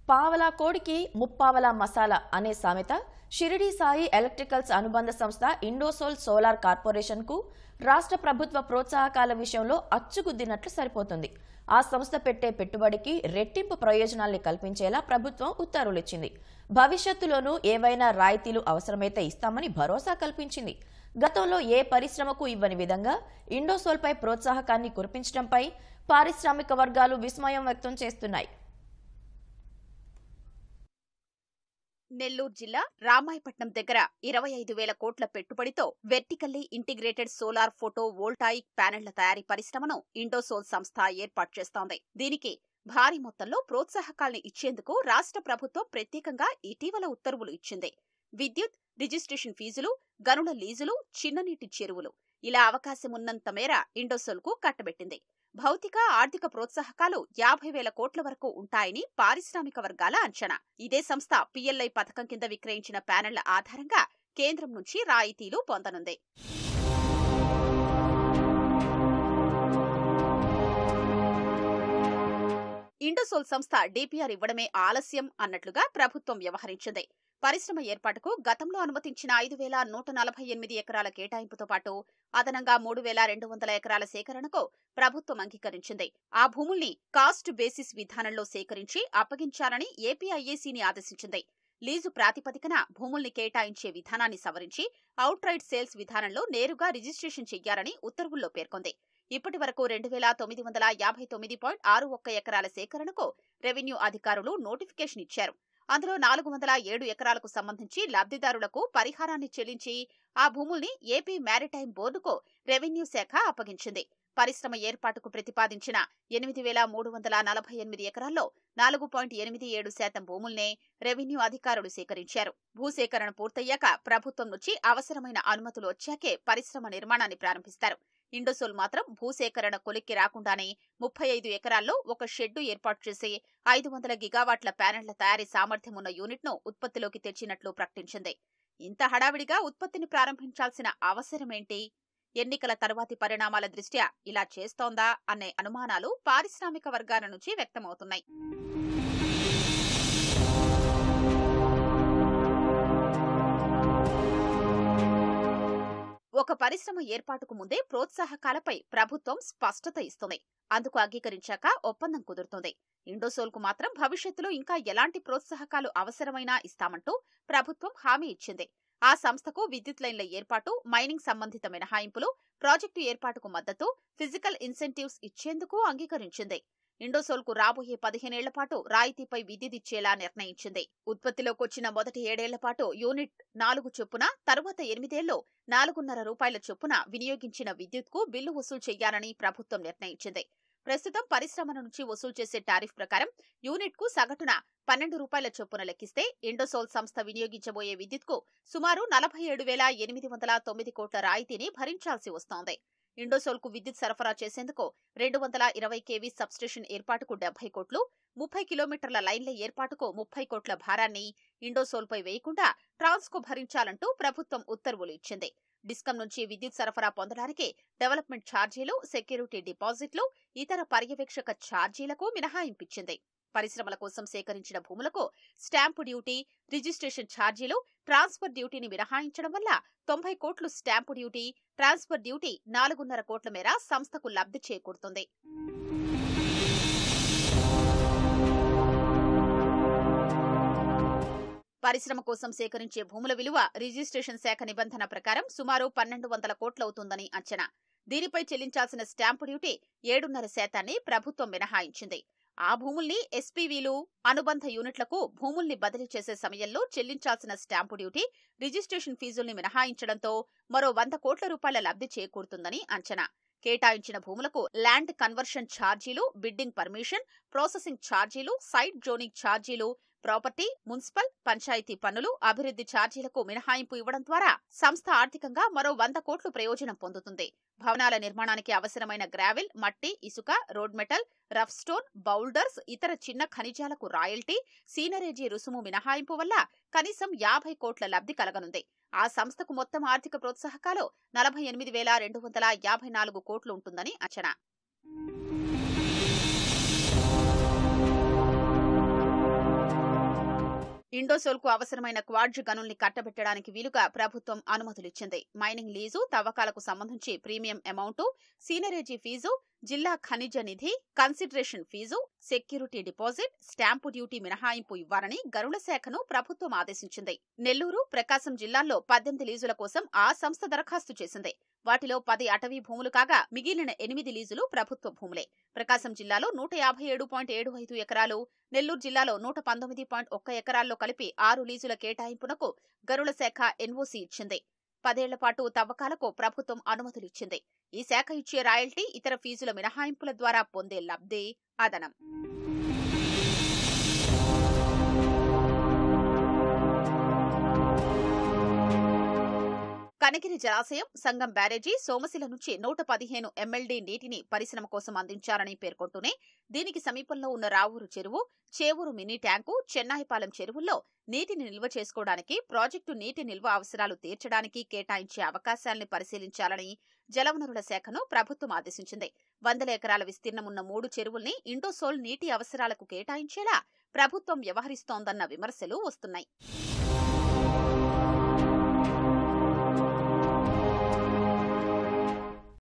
పావలా కోడికి ముప్పావలా మసాలా అనే సామెత షిరిడి సాయి ఎలక్ట్రికల్స్ అనుబంధ సంస్థ ఇండోసోల్ సోలార్ కార్పొరేషన్ కు రాష్ట్ర ప్రభుత్వ ప్రోత్సాహకాల విషయంలో అచ్చుగుద్దినట్లు సరిపోతుంది. ఆ సంస్థ పెట్టే పెట్టుబడికి రెట్టింపు ప్రయోజనాల్ని కల్పించేలా ప్రభుత్వం ఉత్తర్వులు ఇచ్చింది. భవిష్యత్తులోనూ ఏవైనా రాయితీలు అవసరమైతే ఇస్తామని భరోసా కల్పించింది. గతంలో ఏ పరిశ్రమకు ఇవ్వని విధంగా ఇండోసోల్పై ప్రోత్సాహకాన్ని కురిపించడంపై పారిశ్రామిక వర్గాలు విస్మయం వ్యక్తం చేస్తున్నాయి. నెల్లూరు జిల్లా రామాయపట్నం దగ్గర 25,000 కోట్ల పెట్టుబడితో vertically integrated solar photovoltaic ప్యానెళ్ల తయారీ పరిశ్రమను ఇండోసోల్ సంస్థ ఏర్పాటు చేస్తోంది. దీనికి భారీ మొత్తంలో ప్రోత్సాహకాల్ని ఇచ్చేందుకు రాష్ట్ర ప్రభుత్వం ప్రత్యేకంగా ఇటీవల ఉత్తర్వులు ఇచ్చింది. విద్యుత్, రిజిస్ట్రేషన్ ఫీజులు, గనుల లీజులు, చిన్ననీటి చెరువులు ఇలా అవకాశం ఉన్నంత మేర ఇండోసోల్కు కట్టబెట్టింది. భౌతిక, ఆర్థిక ప్రోత్సాహకాలు 50,000 కోట్ల వరకు ఉంటాయని పారిశ్రామిక వర్గాల అంచనా. ఇదే సంస్థ పిఎల్ఐ పథకం కింద విక్రయించిన ప్యానెళ్ల ఆధారంగా కేంద్రం నుంచి రాయితీలు పొందనుంది. ఇండోసోల్ సంస్థ డిపిఆర్ ఇవ్వడమే ఆలస్యం అన్నట్లుగా ప్రభుత్వం వ్యవహరించింది. పరిశ్రమ ఏర్పాటుకు గతంలో అనుమతించిన 5,148 ఎకరాల కేటాయింపుతో పాటు అదనంగా 3,200 ఎకరాల సేకరణకు ప్రభుత్వం అంగీకరించింది. ఆ భూముల్ని కాస్ట్ బేసిస్ విధానంలో సేకరించి అప్పగించాలని ఏపీఐఏసీని ఆదేశించింది. లీజు ప్రాతిపదికన భూముల్ని కేటాయించే విధానాన్ని సవరించి అవుట్ రైట్ సేల్స్ విధానంలో నేరుగా రిజిస్ట్రేషన్ చెయ్యాలని ఉత్తర్వుల్లో పేర్కొంది. ఇప్పటి వరకు 2,959.61 ఎకరాల సేకరణకు రెవెన్యూ అధికారులు నోటిఫికేషన్ ఇచ్చారు. అందులో 407 ఎకరాలకు సంబంధించి లబ్ధిదారులకు పరిహారాన్ని చెల్లించి ఆ భూముల్ని ఏపీ మ్యారిటైమ్ బోర్డుకు రెవెన్యూ శాఖ అప్పగించింది. పరిశ్రమ ఏర్పాటుకు ప్రతిపాదించిన 8,348 ఎకరాల్లో 4.87% భూముల్నే రెవెన్యూ అధికారులు సేకరించారు. భూసేకరణ పూర్తయ్యాక ప్రభుత్వం నుంచి అవసరమైన అనుమతులు వచ్చాకే పరిశ్రమ నిర్మాణాన్ని ప్రారంభిస్తారు. ఇండోసోల్ మాత్రం భూసేకరణ కొలిక్కి రాకుండానే 35 ఎకరాల్లో ఒక షెడ్డు ఏర్పాటు చేసి 500 గిగావాట్ల ప్యానెళ్ల తయారీ సామర్థ్యం ఉన్న యూనిట్ను ఉత్పత్తిలోకి తెచ్చినట్లు ప్రకటించింది. ఇంత హడావిడిగా ఉత్పత్తిని ప్రారంభించాల్సిన అవసరమేంటి? ఎన్నికల తర్వాతి పరిణామాల దృష్ట్యా ఇలా చేస్తోందా అనే అనుమానాలు పారిశ్రామిక వర్గాల నుంచి వ్యక్తమవుతున్నాయి. ఒక పరిశ్రమ ఏర్పాటుకు ముందే ప్రోత్సాహకాలపై ప్రభుత్వం స్పష్టత ఇస్తుంది. అందుకు అంగీకరించాక ఒప్పందం కుదురుతుంది. ఇండోసోల్కు మాత్రం భవిష్యత్తులో ఇంకా ఎలాంటి ప్రోత్సాహకాలు అవసరమైనా ఇస్తామంటూ ప్రభుత్వం హామీ ఇచ్చింది. ఆ సంస్థకు విద్యుత్ లైన్ల ఏర్పాటు, మైనింగ్ సంబంధిత మినహాయింపులు, ప్రాజెక్టు ఏర్పాటుకు మద్దతు, ఫిజికల్ ఇన్సెంటివ్స్ ఇచ్చేందుకు అంగీకరించింది. ఇండోసోల్కు రాబోయే 15 ఏళ్ల పాటు రాయితీపై విద్యుదిచ్చేలా నిర్ణయించింది. ఉత్పత్తిలోకొచ్చిన మొదటి 7 ఏళ్ల పాటు యూనిట్ 4 చొప్పున, తరువాత 8 ఏళ్లు 4.5 రూపాయల చొప్పున వినియోగించిన విద్యుత్కు బిల్లు వసూలు చేయాలని ప్రభుత్వం నిర్ణయించింది. ప్రస్తుతం పరిశ్రమల నుంచి వసూలు చేసే టారిఫ్ ప్రకారం యూనిట్కు సగటున 12 రూపాయల చొప్పున లెక్కిస్తే ఇండోసోల్ సంస్థ వినియోగించబోయే విద్యుత్కు సుమారు 47,809 కోట్ల రాయితీని భరించాల్సి వస్తోంది. ఇండోసోల్కు విద్యుత్ సరఫరా చేసేందుకు 220 కేవీ సబ్స్టేషన్ ఏర్పాటుకు 70 కోట్లు, 30 కిలోమీటర్ల లైన్ల ఏర్పాటుకు 30 కోట్ల భారాన్ని ఇండోసోల్పై వేయకుండా ట్రాన్స్కో భరించాలంటూ ప్రభుత్వం ఉత్తర్వులు ఇచ్చింది. డిస్కం నుంచి విద్యుత్ సరఫరా పొందడానికి డెవలప్మెంట్ ఛార్జీలు, సెక్యూరిటీ డిపాజిట్లు, ఇతర పర్యవేక్షక ఛార్జీలకు మినహాయింపించింది. పరిశ్రమల కోసం సేకరించిన భూములకు స్టాంపు డ్యూటీ, రిజిస్ట్రేషన్ ఛార్జీలు, ట్రాన్స్ఫర్ డ్యూటీని మినహాయించడం వల్ల 90 కోట్లు స్టాంపు డ్యూటీ, ట్రాన్స్ఫర్ డ్యూటీ 4.5 కోట్ల మేర సంస్థకు లబ్ధి చేకూరుతుంది. పరిశ్రమ కోసం సేకరించే భూముల విలువ రిజిస్ట్రేషన్ శాఖ నిబంధన ప్రకారం సుమారు 1,200 కోట్లవుతుందని అంచనా. దీనిపై చెల్లించాల్సిన స్టాంపు డ్యూటీ 7.5% ప్రభుత్వం మినహాయించింది. ఆ భూముల్ని ఎస్పీవీలు, అనుబంధ యూనిట్లకు భూముల్ని బదిలీ చేసే సమయంలో చెల్లించాల్సిన స్టాంపు డ్యూటీ, రిజిస్ట్రేషన్ ఫీజుల్ని మినహాయించడంతో మరో 100 కోట్ల రూపాయల లబ్ధి చేకూరుతుందని అంచనా. కేటాయించిన భూములకు ల్యాండ్ కన్వర్షన్ ఛార్జీలు, బిడ్డింగ్ పర్మిషన్, ప్రాసెసింగ్ ఛార్జీలు, సైట్ జోనింగ్ ఛార్జీలు, ప్రాపర్టీ, మున్సిపల్, పంచాయతీ పన్నులు, అభివృద్ధి ఛార్జీలకు మినహాయింపు ఇవ్వడం ద్వారా సంస్థ ఆర్థికంగా మరో 100 కోట్లు ప్రయోజనం పొందుతుంది. భవనాల నిర్మాణానికి అవసరమైన గ్రావెల్, మట్టి, ఇసుక, road metal, rough stone, boulders, ఇతర చిన్న ఖనిజాలకు రాయల్టీ, సీనరేజీ రుసుము మినహాయింపు వల్ల కనీసం 50 కోట్ల లబ్ధి కలగనుంది. ఆ సంస్థకు మొత్తం ఆర్థిక ప్రోత్సాహకాలు 48,254 కోట్లు ఉంటుందని అంచనా. ఇండోసోల్ కు అవసరమైన క్వార్జ్ గనుల్ని కట్టబెట్టడానికి వీలుగా ప్రభుత్వం అనుమతులిచ్చింది. మైనింగ్ లీజు, తవ్వకాలకు సంబంధించి ప్రీమియం అమౌంట్, సీనరేజీ ఫీజు, జిల్లా ఖనిజ నిధి, consideration fee, security deposit, stamp duty మినహాయింపు ఇవ్వాలని గనుల శాఖను ప్రభుత్వం ఆదేశించింది. నెల్లూరు, ప్రకాశం జిల్లాల్లో 18 లీజుల కోసం ఆ సంస్థ దరఖాస్తు చేసింది. వాటిలో 10 అటవీ భూములు కాగా మిగిలిన 8 లీజులు ప్రభుత్వ భూములే. ప్రకాశం జిల్లాలో 157.75 ఎకరాలు, నెల్లూరు జిల్లాలో 119.1 ఎకరాల్లో కలిపి 6 లీజుల కేటాయింపునకు గనుల శాఖ ఎన్ఓసీ ఇచ్చింది. 10 ఏళ్ల పాటు తవ్వకాలకు ప్రభుత్వం అనుమతులిచ్చింది. ఈ శాఖ ఇచ్చే రాయల్టీ, ఇతర ఫీజుల మినహాయింపుల ద్వారా పొందే లబ్ధి అదనం. కనిగిరి జలాశయం, సంగం బ్యారేజీ, సోమశిల నుంచి 115 MLD నీటిని పరిశ్రమ కోసం అందించారని పేర్కొంటూనే దీనికి సమీపంలో ఉన్న రావూరు చెరువు, చేవూరు మినీ ట్యాంకు, చెన్నాయిపాలెం చెరువుల్లో నీటిని నిల్వ చేసుకోవడానికి, ప్రాజెక్టు నీటి నిల్వ అవసరాలు తీర్చడానికి కేటాయించే అవకాశాలను పరిశీలించాలని జలవనరుల శాఖను ప్రభుత్వం ఆదేశించింది. 100 ఎకరాల విస్తీర్ణం ఉన్న 3 చెరువుల్ని ఇండోసోల్ నీటి అవసరాలకు కేటాయించేలా ప్రభుత్వం వ్యవహరిస్తోందన్న విమర్శలు వస్తున్నాయి.